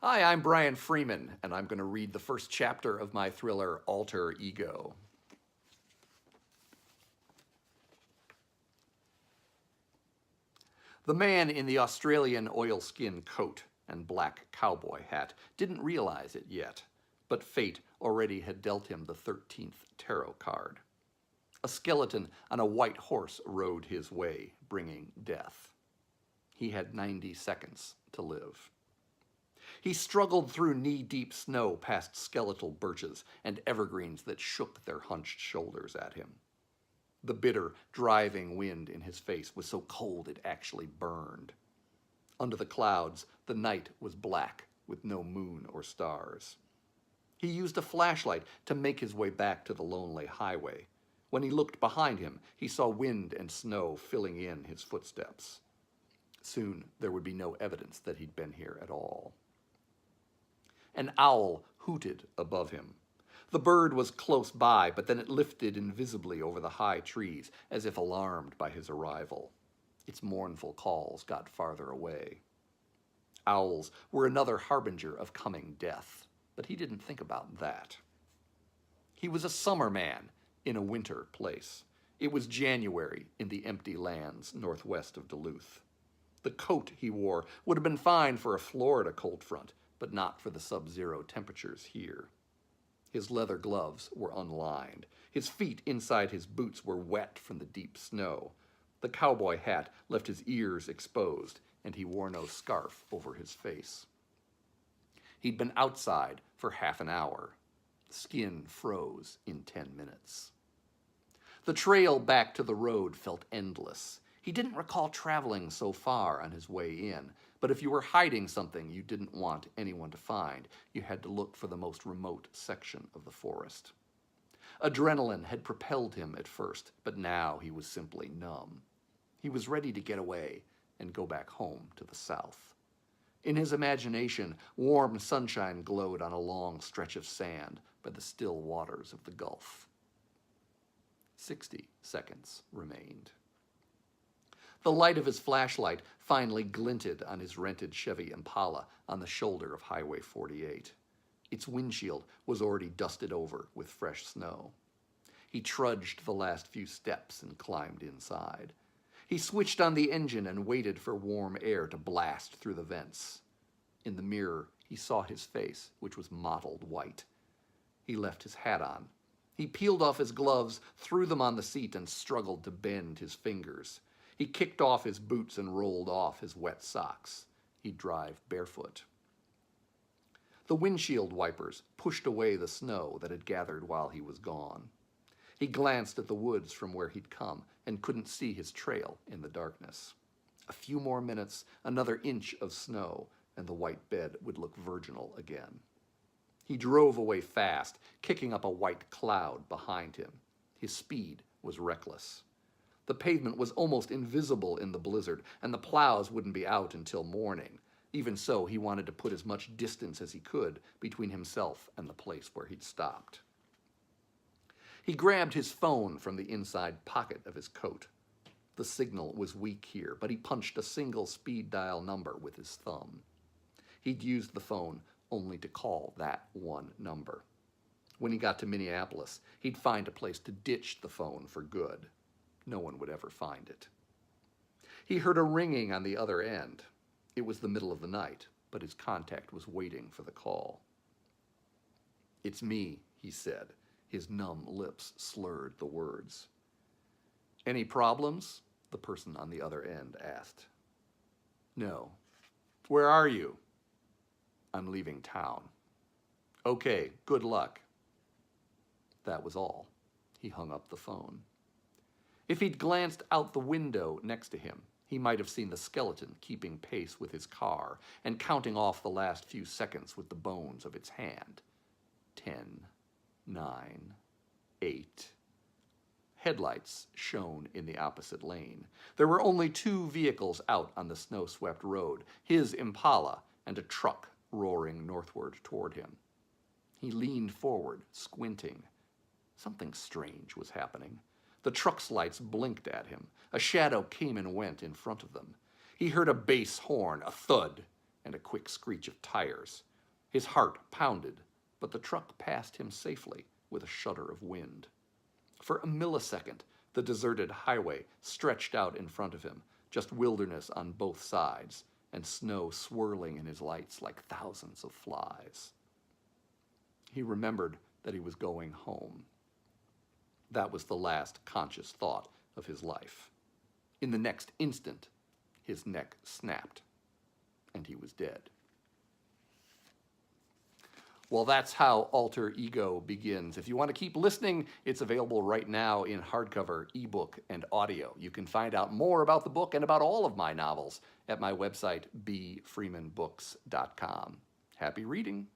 Hi, I'm Brian Freeman, and I'm going to read the first chapter of my thriller, Alter Ego. The man in the Australian oilskin coat and black cowboy hat didn't realize it yet, but fate already had dealt him the 13th tarot card. A skeleton on a white horse rode his way, bringing death. He had 90 seconds to live. He struggled through knee-deep snow past skeletal birches and evergreens that shook their hunched shoulders at him. The bitter, driving wind in his face was so cold it actually burned. Under the clouds, the night was black with no moon or stars. He used a flashlight to make his way back to the lonely highway. When he looked behind him, he saw wind and snow filling in his footsteps. Soon there would be no evidence that he'd been here at all. An owl hooted above him. The bird was close by, but then it lifted invisibly over the high trees, as if alarmed by his arrival. Its mournful calls got farther away. Owls were another harbinger of coming death, but he didn't think about that. He was a summer man in a winter place. It was January in the empty lands northwest of Duluth. The coat he wore would have been fine for a Florida cold front, but not for the sub-zero temperatures here. His leather gloves were unlined. His feet inside his boots were wet from the deep snow. The cowboy hat left his ears exposed, and he wore no scarf over his face. He'd been outside for half an hour. Skin froze in 10 minutes. The trail back to the road felt endless. He didn't recall traveling so far on his way in, but if you were hiding something you didn't want anyone to find, you had to look for the most remote section of the forest. Adrenaline had propelled him at first, but now he was simply numb. He was ready to get away and go back home to the south. In his imagination, warm sunshine glowed on a long stretch of sand by the still waters of the Gulf. 60 seconds remained. The light of his flashlight finally glinted on his rented Chevy Impala on the shoulder of Highway 48. Its windshield was already dusted over with fresh snow. He trudged the last few steps and climbed inside. He switched on the engine and waited for warm air to blast through the vents. In the mirror, he saw his face, which was mottled white. He left his hat on. He peeled off his gloves, threw them on the seat, and struggled to bend his fingers. He kicked off his boots and rolled off his wet socks. He'd drive barefoot. The windshield wipers pushed away the snow that had gathered while he was gone. He glanced at the woods from where he'd come and couldn't see his trail in the darkness. A few more minutes, another inch of snow, and the white bed would look virginal again. He drove away fast, kicking up a white cloud behind him. His speed was reckless. The pavement was almost invisible in the blizzard, and the plows wouldn't be out until morning. Even so, he wanted to put as much distance as he could between himself and the place where he'd stopped. He grabbed his phone from the inside pocket of his coat. The signal was weak here, but he punched a single speed dial number with his thumb. He'd used the phone only to call that one number. When he got to Minneapolis, he'd find a place to ditch the phone for good. No one would ever find it. He heard a ringing on the other end. It was the middle of the night, but his contact was waiting for the call. "It's me," he said. His numb lips slurred the words. "Any problems?" the person on the other end asked. "No." "Where are you?" "I'm leaving town." "Okay, good luck." That was all. He hung up the phone. If he'd glanced out the window next to him, he might have seen the skeleton keeping pace with his car and counting off the last few seconds with the bones of its hand. 10, 9, 8. Headlights shone in the opposite lane. There were only 2 vehicles out on the snow-swept road, his Impala and a truck roaring northward toward him. He leaned forward, squinting. Something strange was happening. The truck's lights blinked at him. A shadow came and went in front of them. He heard a bass horn, a thud, and a quick screech of tires. His heart pounded, but the truck passed him safely with a shudder of wind. For a millisecond, the deserted highway stretched out in front of him, just wilderness on both sides, and snow swirling in his lights like thousands of flies. He remembered that he was going home. That was the last conscious thought of his life. In the next instant, his neck snapped, and he was dead. Well, that's how Alter Ego begins. If you want to keep listening, it's available right now in hardcover, ebook, and audio. You can find out more about the book and about all of my novels at my website, bfreemanbooks.com. Happy reading.